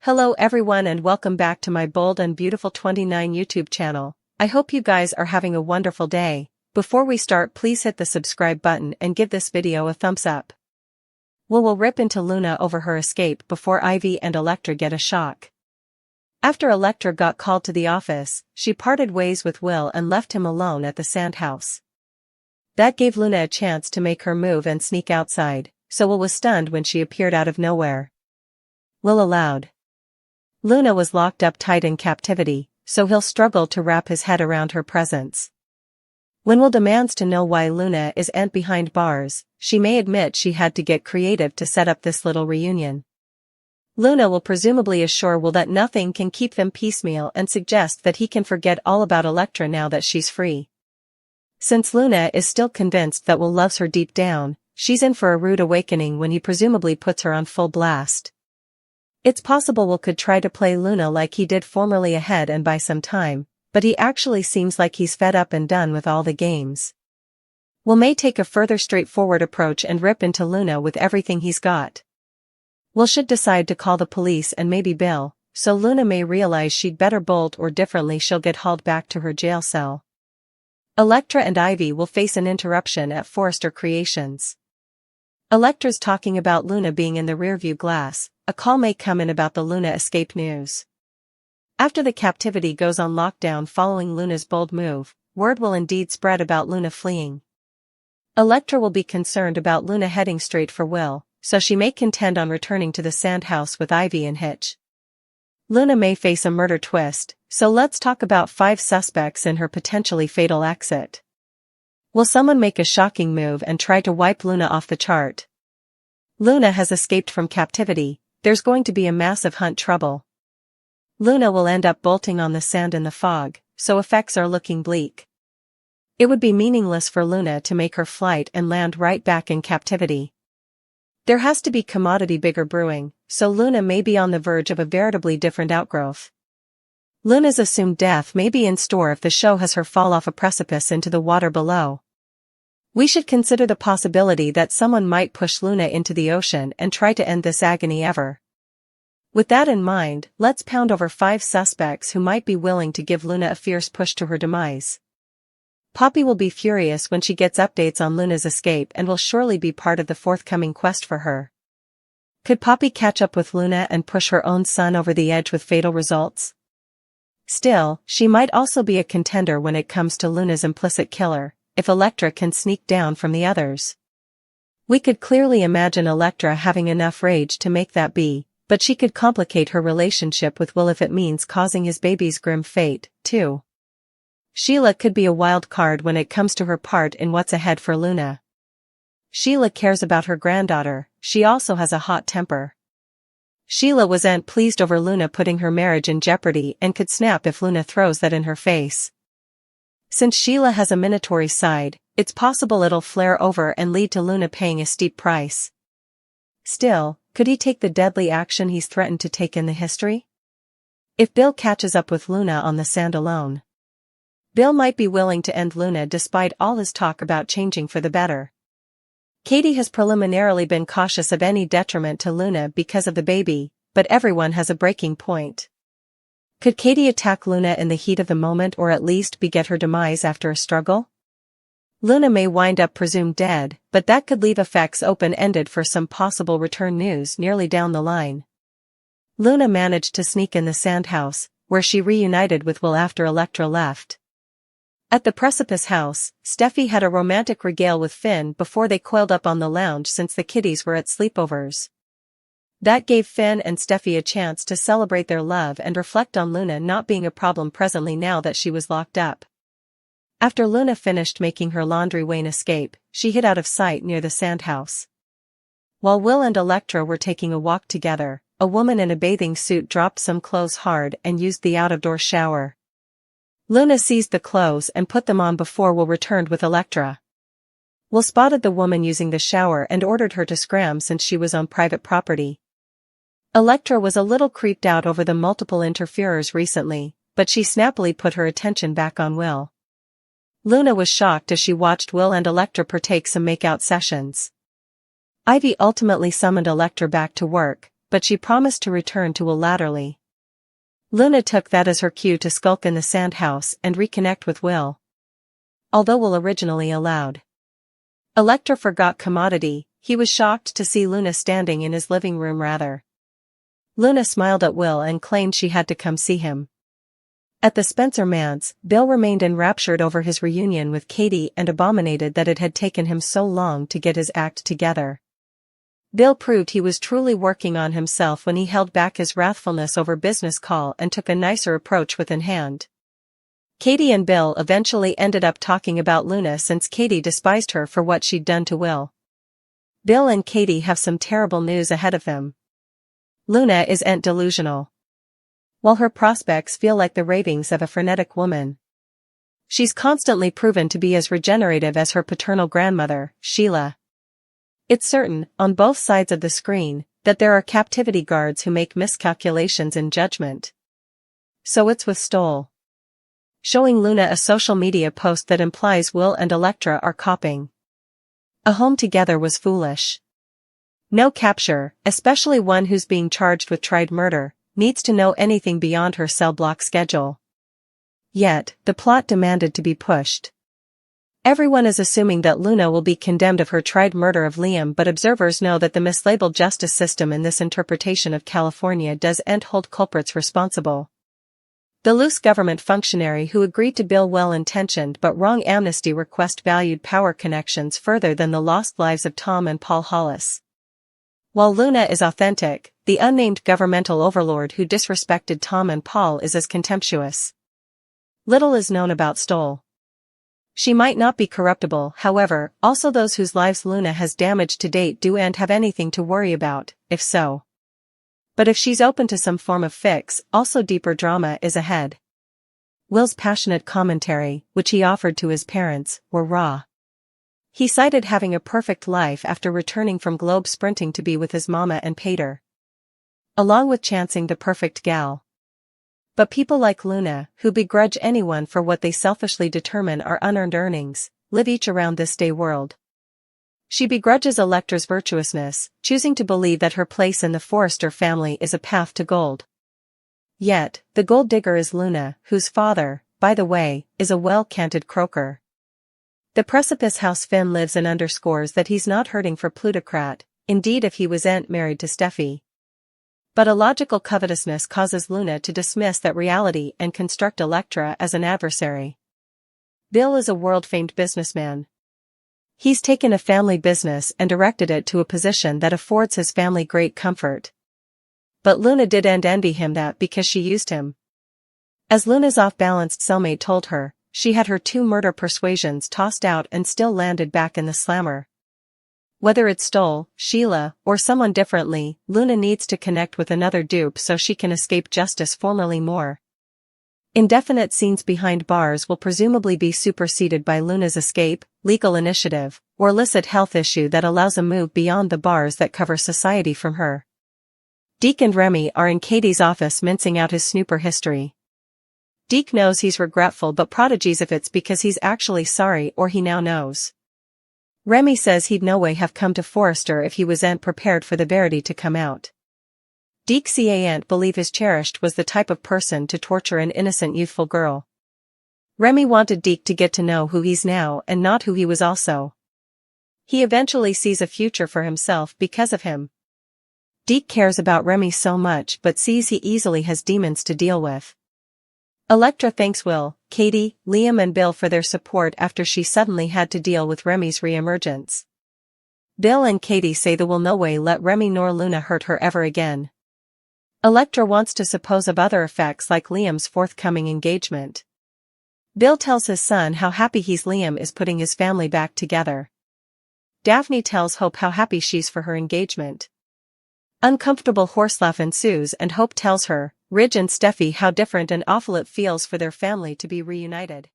Hello everyone and welcome back to my Bold and Beautiful 29 YouTube channel. I hope you guys are having a wonderful day. Before we start, please hit the subscribe button and give this video a thumbs up. Will rip into Luna over her escape before Ivy and Electra get a shock. After Electra got called to the office, she parted ways with Will and left him alone at the sand house. That gave Luna a chance to make her move and sneak outside, so Will was stunned when she appeared out of nowhere. Will allowed. Luna was locked up tight in captivity, so he'll struggle to wrap his head around her presence. When Will demands to know why Luna isn't behind bars, she may admit she had to get creative to set up this little reunion. Luna will presumably assure Will that nothing can keep them piecemeal and suggest that he can forget all about Electra now that she's free. Since Luna is still convinced that Will loves her deep down, she's in for a rude awakening when he presumably puts her on full blast. It's possible Will could try to play Luna like he did formerly ahead and buy some time, but he actually seems like he's fed up and done with all the games. Will may take a further straightforward approach and rip into Luna with everything he's got. Will should decide to call the police and maybe Bill, so Luna may realize she'd better bolt or differently she'll get hauled back to her jail cell. Electra and Ivy will face an interruption at Forrester Creations. Electra's talking about Luna being in the rearview glass. A call may come in about the Luna escape news. After the captivity goes on lockdown following Luna's bold move, word will indeed spread about Luna fleeing. Electra will be concerned about Luna heading straight for Will, so she may contend on returning to the sand house with Ivy and Hitch. Luna may face a murder twist, so let's talk about 5 suspects in her potentially fatal exit. Will someone make a shocking move and try to wipe Luna off the chart? Luna has escaped from captivity. There's going to be a massive hunt trouble. Luna will end up bolting on the sand in the fog, so effects are looking bleak. It would be meaningless for Luna to make her flight and land right back in captivity. There has to be commodity bigger brewing, so Luna may be on the verge of a veritably different outgrowth. Luna's assumed death may be in store if the show has her fall off a precipice into the water below. We should consider the possibility that someone might push Luna into the ocean and try to end this agony ever. With that in mind, let's pound over 5 suspects who might be willing to give Luna a fierce push to her demise. Poppy will be furious when she gets updates on Luna's escape and will surely be part of the forthcoming quest for her. Could Poppy catch up with Luna and push her own son over the edge with fatal results? Still, she might also be a contender when it comes to Luna's implicit killer, if Electra can sneak down from the others. We could clearly imagine Electra having enough rage to make that be, but she could complicate her relationship with Will if it means causing his baby's grim fate, too. Sheila could be a wild card when it comes to her part in what's ahead for Luna. Sheila cares about her granddaughter, she also has a hot temper. Sheila wasn't pleased over Luna putting her marriage in jeopardy and could snap if Luna throws that in her face. Since Sheila has a minatory side, it's possible it'll flare over and lead to Luna paying a steep price. Still, could he take the deadly action he's threatened to take in the history? If Bill catches up with Luna on the sand alone, Bill might be willing to end Luna despite all his talk about changing for the better. Katie has preliminarily been cautious of any detriment to Luna because of the baby, but everyone has a breaking point. Could Katie attack Luna in the heat of the moment or at least beget her demise after a struggle? Luna may wind up presumed dead, but that could leave effects open-ended for some possible return news nearly down the line. Luna managed to sneak in the sand house, where she reunited with Will after Electra left. At the Precipice House, Steffi had a romantic regale with Finn before they coiled up on the lounge since the kiddies were at sleepovers. That gave Finn and Steffi a chance to celebrate their love and reflect on Luna not being a problem presently now that she was locked up. After Luna finished making her laundry Wayne escape, she hid out of sight near the sand house. While Will and Electra were taking a walk together, a woman in a bathing suit dropped some clothes hard and used the out-of-door shower. Luna seized the clothes and put them on before Will returned with Electra. Will spotted the woman using the shower and ordered her to scram since she was on private property. Electra was a little creeped out over the multiple interferers recently, but she snappily put her attention back on Will. Luna was shocked as she watched Will and Electra partake some make-out sessions. Ivy ultimately summoned Electra back to work, but she promised to return to Will latterly. Luna took that as her cue to skulk in the sand house and reconnect with Will. Although Will originally allowed Electra forgot commodity, he was shocked to see Luna standing in his living room rather. Luna smiled at Will and claimed she had to come see him. At the Spencer manse, Bill remained enraptured over his reunion with Katie and abominated that it had taken him so long to get his act together. Bill proved he was truly working on himself when he held back his wrathfulness over business call and took a nicer approach with in hand. Katie and Bill eventually ended up talking about Luna since Katie despised her for what she'd done to Will. Bill and Katie have some terrible news ahead of them. Luna is delusional. While her prospects feel like the ravings of a frenetic woman, she's constantly proven to be as regenerative as her paternal grandmother, Sheila. It's certain, on both sides of the screen, that there are captivity guards who make miscalculations in judgment. So it's with Stoll. Showing Luna a social media post that implies Will and Electra are copping. A home together was foolish. No capture, especially one who's being charged with tried murder, needs to know anything beyond her cell block schedule. Yet, the plot demanded to be pushed. Everyone is assuming that Luna will be condemned of her tried murder of Liam, but observers know that the mislabeled justice system in this interpretation of California doesn't hold culprits responsible. The loose government functionary who agreed to Bill well-intentioned but wrong amnesty request valued power connections further than the lost lives of Tom and Paul Hollis. While Luna is authentic, the unnamed governmental overlord who disrespected Tom and Paul is as contemptuous. Little is known about Stoll. She might not be corruptible, however, also those whose lives Luna has damaged to date do and have anything to worry about, if so. But if she's open to some form of fix, also deeper drama is ahead. Will's passionate commentary, which he offered to his parents, were raw. He cited having a perfect life after returning from globe sprinting to be with his mama and Pater, along with chancing the perfect gal. But people like Luna, who begrudge anyone for what they selfishly determine are unearned earnings, live each around this day world. She begrudges Electra's virtuousness, choosing to believe that her place in the Forrester family is a path to gold. Yet, the gold digger is Luna, whose father, by the way, is a well-canted croaker. The Precipice House Finn lives in underscores that he's not hurting for plutocrat, indeed if he wasn't married to Steffi. But illogical covetousness causes Luna to dismiss that reality and construct Electra as an adversary. Bill is a world-famed businessman. He's taken a family business and directed it to a position that affords his family great comfort. But Luna didn't envy him that because she used him. As Luna's off-balanced cellmate told her, she had her 2 murder persuasions tossed out and still landed back in the slammer. Whether it's Stoll, Sheila, or someone differently, Luna needs to connect with another dupe so she can escape justice formally more. Indefinite scenes behind bars will presumably be superseded by Luna's escape, legal initiative, or illicit health issue that allows a move beyond the bars that cover society from her. Deke and Remy are in Katie's office mincing out his snooper history. Deke knows he's regretful but prodigies if it's because he's actually sorry or he now knows. Remy says he'd no way have come to Forrester if he wasn't prepared for the verity to come out. Deke can't believe his cherished was the type of person to torture an innocent youthful girl. Remy wanted Deke to get to know who he's now and not who he was also. He eventually sees a future for himself because of him. Deke cares about Remy so much but sees he easily has demons to deal with. Electra thanks Will, Katie, Liam and Bill for their support after she suddenly had to deal with Remy's re-emergence. Bill and Katie say they will no way let Remy nor Luna hurt her ever again. Electra wants to suppose of other effects like Liam's forthcoming engagement. Bill tells his son how happy Liam is putting his family back together. Daphne tells Hope how happy she's for her engagement. Uncomfortable horselaugh ensues and Hope tells her, Ridge and Steffi how different and awful it feels for their family to be reunited.